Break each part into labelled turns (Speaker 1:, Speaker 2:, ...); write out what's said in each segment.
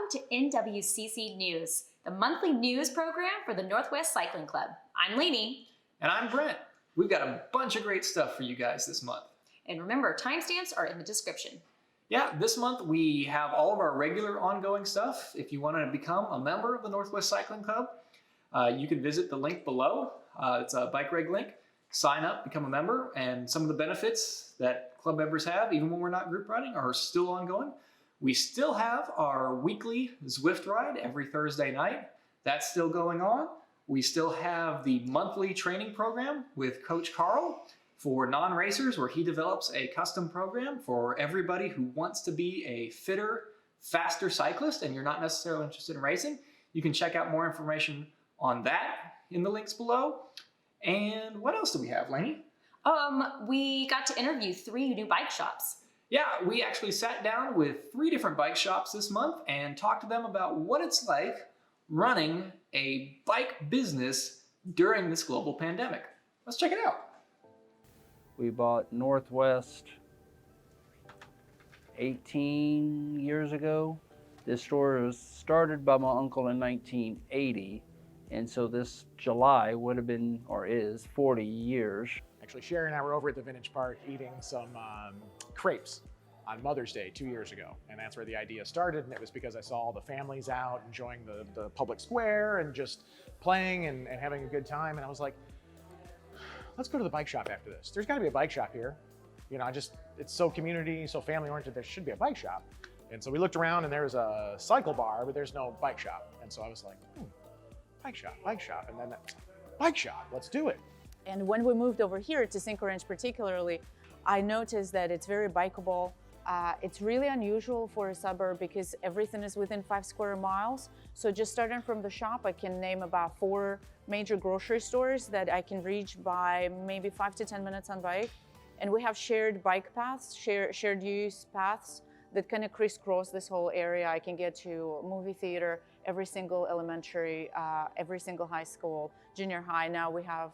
Speaker 1: welcome to NWCC News, the monthly news program for the Northwest Cycling Club. I'm Lanie.
Speaker 2: And I'm Brent. We've got a bunch of great stuff for you guys this month.
Speaker 1: And remember, timestamps are in the description.
Speaker 2: Yeah, this month we have all of our regular ongoing stuff. If you want to become a member of the Northwest Cycling Club, you can visit the link below. It's a bike reg link. Sign up, become a member, and some of the benefits that club members have, even when we're not group riding, are still ongoing. We still have our weekly Zwift ride every Thursday night. That's still going on. We still have the monthly training program with Coach Carl for non-racers, where he develops a custom program for everybody who wants to be a fitter, faster cyclist, and you're not necessarily interested in racing. You can check out more information on that in the links below. And what else do we have, Lanie?
Speaker 1: We got to interview 3 new bike shops.
Speaker 2: Yeah, we actually sat down with 3 different bike shops this month and talked to them about what it's like running a bike business during this global pandemic. Let's check it out.
Speaker 3: We bought Northwest 18 years ago. This store was started by my uncle in 1980, and so this July would have been, or is, 40 years.
Speaker 4: Actually, Sherry and I were over at the Vintage Park eating some crepes on Mother's Day 2 years ago. And that's where the idea started. And it was because I saw all the families out enjoying the public square and just playing and having a good time. And I was like, let's go to the bike shop after this. There's gotta be a bike shop here. You know, it's so community, so family oriented, there should be a bike shop. And so we looked around and there's a cycle bar, but there's no bike shop. And so I was like, bike shop. And then bike shop, let's do it.
Speaker 5: And when we moved over here to Cinco Ranch particularly, I noticed that it's very bikeable. It's really unusual for a suburb because everything is within 5 square miles. So just starting from the shop, I can name about 4 major grocery stores that I can reach by maybe 5 to 10 minutes on bike. And we have shared bike paths, shared use paths that kind of crisscross this whole area. I can get to movie theater, every single elementary, every single high school, junior high. Now we have,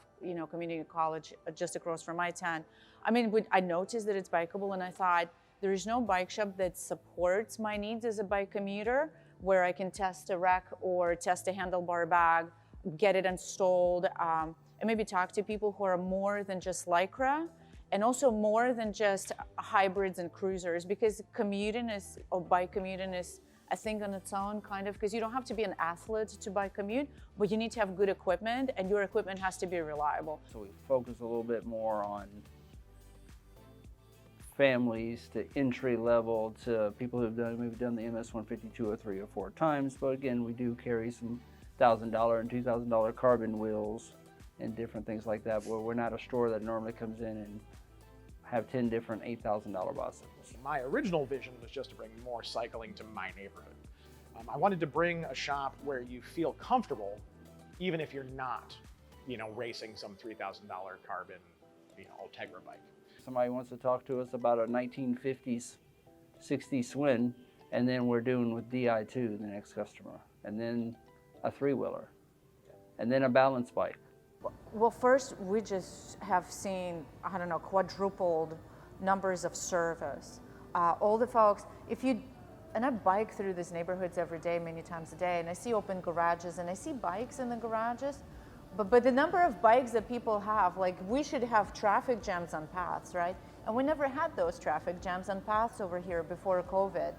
Speaker 5: community college just across from I-10. I mean, I noticed that it's bikeable, and I thought there is no bike shop that supports my needs as a bike commuter, where I can test a rack or test a handlebar bag, get it installed, and maybe talk to people who are more than just Lycra, and also more than just hybrids and cruisers, because bike commuting is a thing on its own, kind of, because you don't have to be an athlete to bike commute, but you need to have good equipment, and your equipment has to be reliable.
Speaker 3: So we focus a little bit more on families, to entry level, to people who've maybe done the MS 152 or 3 or 4 times. But again, we do carry some $1,000 and $2,000 carbon wheels and different things like that, where we're not a store that normally comes in and have 10 different $8,000 bicycles.
Speaker 4: My original vision was just to bring more cycling to my neighborhood. I wanted to bring a shop where you feel comfortable, even if you're not, racing some $3,000 carbon, Ultegra bike.
Speaker 3: Somebody wants to talk to us about a 1950s, 60s Swin, and then we're doing with DI2, the next customer, and then a 3-wheeler, and then a balance bike.
Speaker 5: Well, first, we just have seen, quadrupled numbers of service. All the folks, and I bike through these neighborhoods every day, many times a day, and I see open garages, and I see bikes in the garages, but the number of bikes that people have, like, we should have traffic jams on paths, right? And we never had those traffic jams on paths over here before COVID.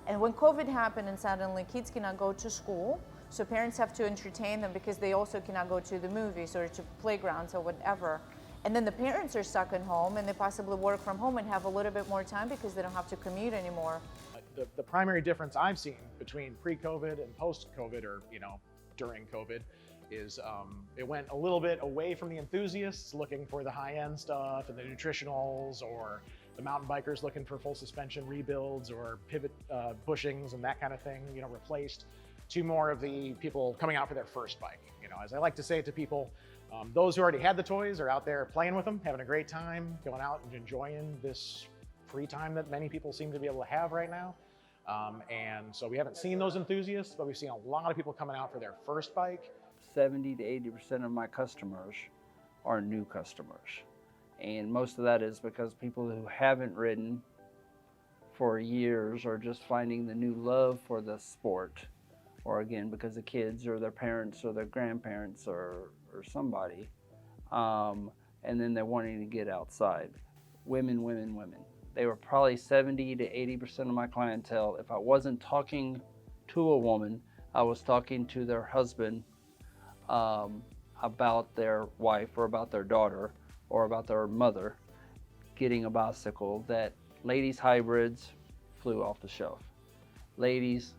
Speaker 5: And when COVID happened and suddenly kids cannot go to school, so parents have to entertain them because they also cannot go to the movies or to playgrounds or whatever. And then the parents are stuck at home and they possibly work from home and have a little bit more time because they don't have to commute anymore.
Speaker 4: The primary difference I've seen between pre-COVID and post-COVID, or during COVID, is it went a little bit away from the enthusiasts looking for the high-end stuff and the nutritionals, or the mountain bikers looking for full suspension rebuilds or pivot bushings and that kind of thing, replaced, to more of the people coming out for their first bike. As I like to say to people, those who already had the toys are out there playing with them, having a great time, going out and enjoying this free time that many people seem to be able to have right now. And so we haven't seen those enthusiasts, but we've seen a lot of people coming out for their first bike.
Speaker 3: 70 to 80% of my customers are new customers. And most of that is because people who haven't ridden for years, or just finding the new love for the sport, or again, because the kids or their parents or their grandparents or somebody, and then they're wanting to get outside. Women, women, women. They were probably 70 to 80% of my clientele. If I wasn't talking to a woman, I was talking to their husband about their wife or about their daughter or about their mother getting a bicycle. That ladies' hybrids flew off the shelf. Ladies'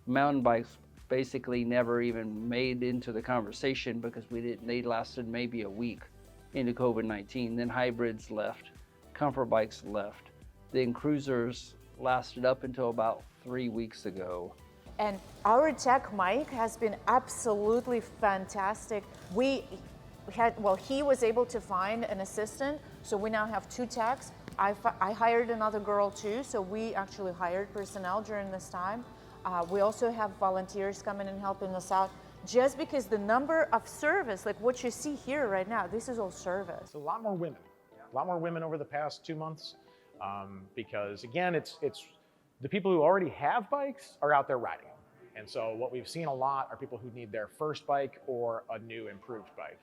Speaker 3: mountain bikes basically never even made into the conversation because they lasted maybe a week into COVID-19. Then hybrids left, comfort bikes left. Then cruisers lasted up until about 3 weeks ago.
Speaker 5: And our tech Mike has been absolutely fantastic. He was able to find an assistant, so we now have 2 techs. I hired another girl too, so we actually hired personnel during this time. We also have volunteers coming and helping us out. Just because the number of service, like what you see here right now, this is all service.
Speaker 4: It's a lot more women over the past 2 months, because again, it's the people who already have bikes are out there riding them. And so what we've seen a lot are people who need their first bike or a new improved bike.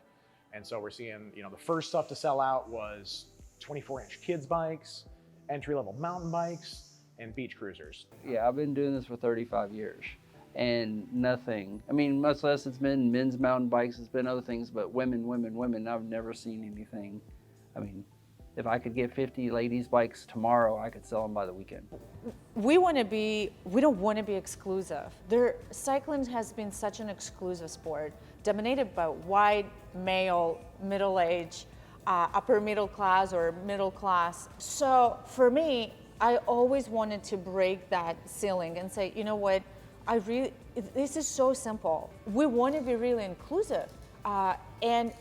Speaker 4: And so we're seeing, the first stuff to sell out was 24-inch kids bikes, entry-level mountain bikes, and beach cruisers.
Speaker 3: Yeah, I've been doing this for 35 years and nothing. I mean, much less it's been men's mountain bikes, it's been other things, but women, women, women, I've never seen anything. I mean, if I could get 50 ladies' bikes tomorrow, I could sell them by the weekend.
Speaker 5: We don't want to be exclusive. Cycling has been such an exclusive sport, dominated by white, male, middle-aged, upper middle class or middle class. So for me, I always wanted to break that ceiling and say, you know what, this is so simple. We want to be really inclusive. And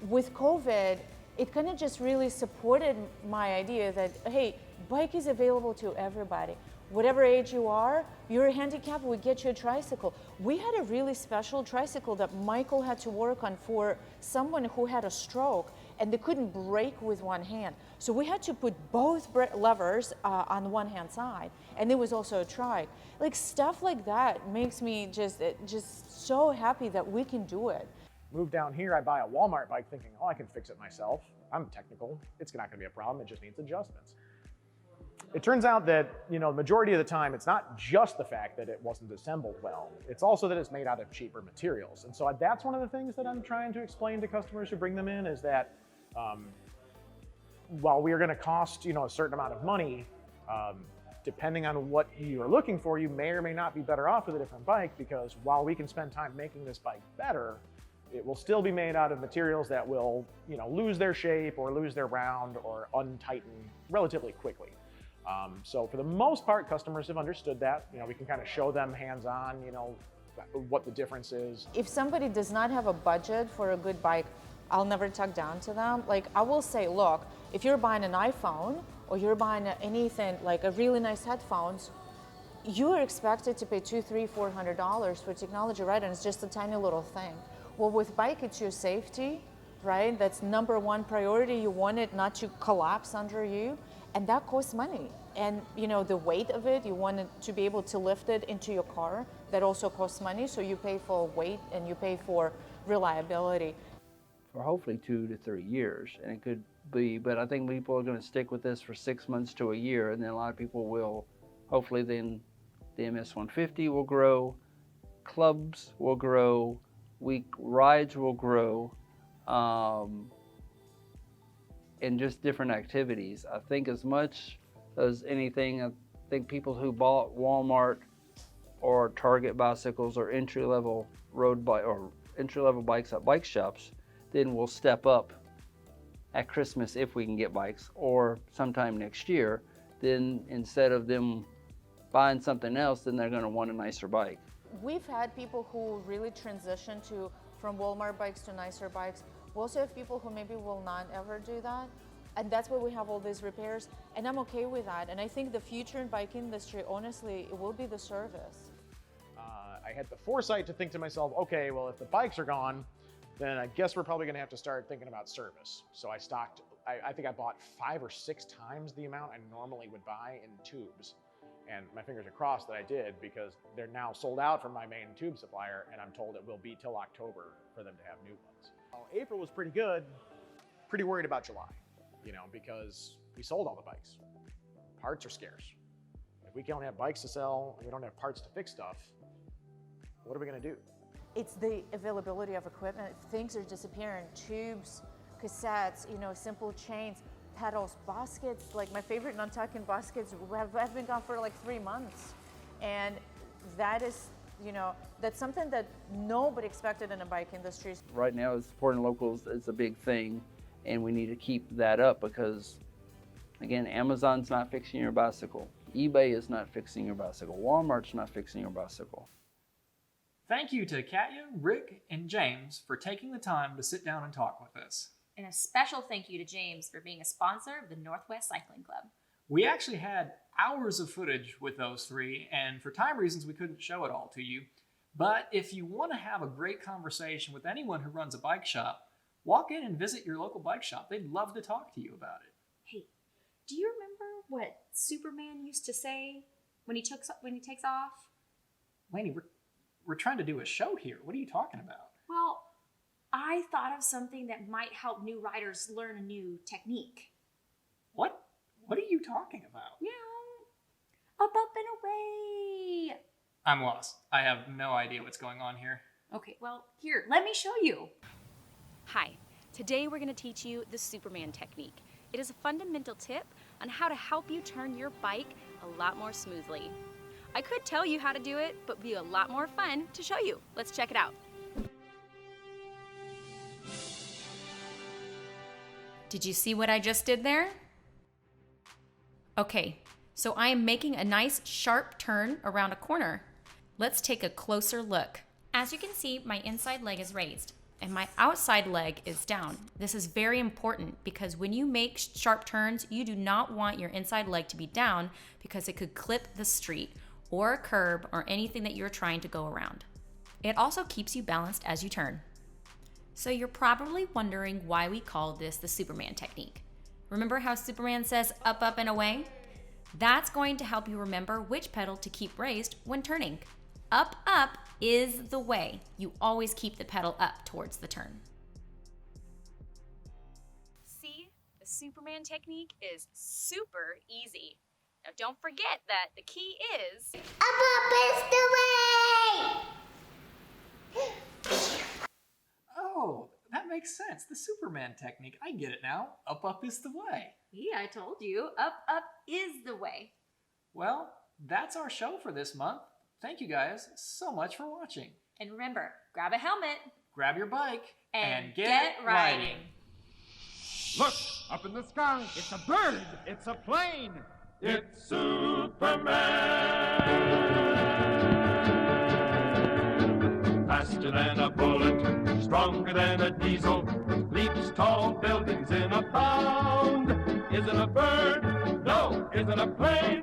Speaker 5: with COVID, it kind of just really supported my idea that, hey, bike is available to everybody. Whatever age you are, you're handicapped, we get you a tricycle. We had a really special tricycle that Michael had to work on for someone who had a stroke and they couldn't brake with one hand. So we had to put both levers on one hand side, and there was also a trike. Like stuff like that makes me just so happy that we can do it.
Speaker 4: Move down here, I buy a Walmart bike thinking, oh, I can fix it myself. I'm technical, it's not gonna be a problem, it just needs adjustments. It turns out that, the majority of the time, it's not just the fact that it wasn't assembled well, it's also that it's made out of cheaper materials. And so that's one of the things that I'm trying to explain to customers who bring them in is that while we are gonna cost, a certain amount of money, depending on what you're looking for, you may or may not be better off with a different bike, because while we can spend time making this bike better, it will still be made out of materials that will, lose their shape or lose their round or untighten relatively quickly. So for the most part, customers have understood that. We can kind of show them hands-on, what the difference is.
Speaker 5: If somebody does not have a budget for a good bike, I'll never talk down to them. Like I will say, look, if you're buying an iPhone or you're buying anything like a really nice headphones, you are expected to pay $200, $300, $400 for technology, right? And it's just a tiny little thing. Well, with bike, it's your safety, right? That's number one priority. You want it not to collapse under you, and that costs money. And the weight of it, you want it to be able to lift it into your car. That also costs money, so you pay for weight and you pay for reliability.
Speaker 3: For hopefully 2 to 3 years, and it could be, but I think people are going to stick with this for 6 months to a year, and then a lot of people will, hopefully then the MS-150 will grow, clubs will grow, week rides will grow, and just different activities. I think as much as anything, I think people who bought Walmart or Target bicycles or entry-level road bike or entry-level bikes at bike shops, then will step up at Christmas if we can get bikes, or sometime next year. Then instead of them buying something else, then they're going to want a nicer bike.
Speaker 5: We've had people who really transition from Walmart bikes to nicer bikes. We also have people who maybe will not ever do that. And that's why we have all these repairs. And I'm okay with that. And I think the future in bike industry, honestly, it will be the service.
Speaker 4: I had the foresight to think to myself, okay, well, if the bikes are gone, then I guess we're probably gonna have to start thinking about service. So I think I bought 5 or 6 times the amount I normally would buy in tubes. And my fingers are crossed that I did, because they're now sold out from my main tube supplier, and I'm told it will be till October for them to have new ones. Well, April was pretty good. Pretty worried about July, because we sold all the bikes. Parts are scarce. If we don't have bikes to sell and we don't have parts to fix stuff, what are we gonna do?
Speaker 5: It's the availability of equipment. Things are disappearing. Tubes, cassettes, simple chains, pedals, baskets. Like my favorite Nantucket baskets have been gone for like 3 months. And that is, that's something that nobody expected in the bike industry.
Speaker 3: Right now, supporting locals is a big thing, and we need to keep that up because, again, Amazon's not fixing your bicycle. eBay is not fixing your bicycle. Walmart's not fixing your bicycle.
Speaker 2: Thank you to Katya, Rick, and James for taking the time to sit down and talk with us.
Speaker 1: And a special thank you to James for being a sponsor of the Northwest Cycling Club.
Speaker 2: We actually had hours of footage with those three, and for time reasons, we couldn't show it all to you. But if you want to have a great conversation with anyone who runs a bike shop, walk in and visit your local bike shop. They'd love to talk to you about it.
Speaker 1: Hey, do you remember what Superman used to say when he takes off?
Speaker 2: Lanie, we're trying to do a show here. What are you talking about?
Speaker 1: Well, I thought of something that might help new riders learn a new technique.
Speaker 2: What? What are you talking about?
Speaker 1: Up and away.
Speaker 2: I'm lost. I have no idea what's going on here.
Speaker 1: Okay, well, here, let me show you. Hi, today we're going to teach you the Superman technique. It is a fundamental tip on how to help you turn your bike a lot more smoothly. I could tell you how to do it, but it'd be a lot more fun to show you. Let's check it out. Did you see what I just did there? Okay, so I am making a nice sharp turn around a corner. Let's take a closer look. As you can see, my inside leg is raised and my outside leg is down. This is very important because when you make sharp turns, you do not want your inside leg to be down because it could clip the street or a curb or anything that you're trying to go around. It also keeps you balanced as you turn. So you're probably wondering why we call this the Superman technique. Remember how Superman says up, up, and away? That's going to help you remember which pedal to keep raised when turning. Up, up is the way. You always keep the pedal up towards the turn. See, the Superman technique is super easy. Now don't forget that the key is
Speaker 6: Up is the way!
Speaker 2: Oh, that makes sense. The Superman technique. I get it now. Up is the way.
Speaker 1: Yeah, I told you. Up is the way.
Speaker 2: Well, that's our show for this month. Thank you guys so much for watching.
Speaker 1: And remember, grab a helmet
Speaker 2: Grab your bike
Speaker 1: and get riding.
Speaker 7: Look, up in the sky, it's a bird, it's a plane. It's Superman. Faster than a bullet, stronger than a diesel, leaps tall buildings in a bound. Isn't a bird? No, isn't a plane?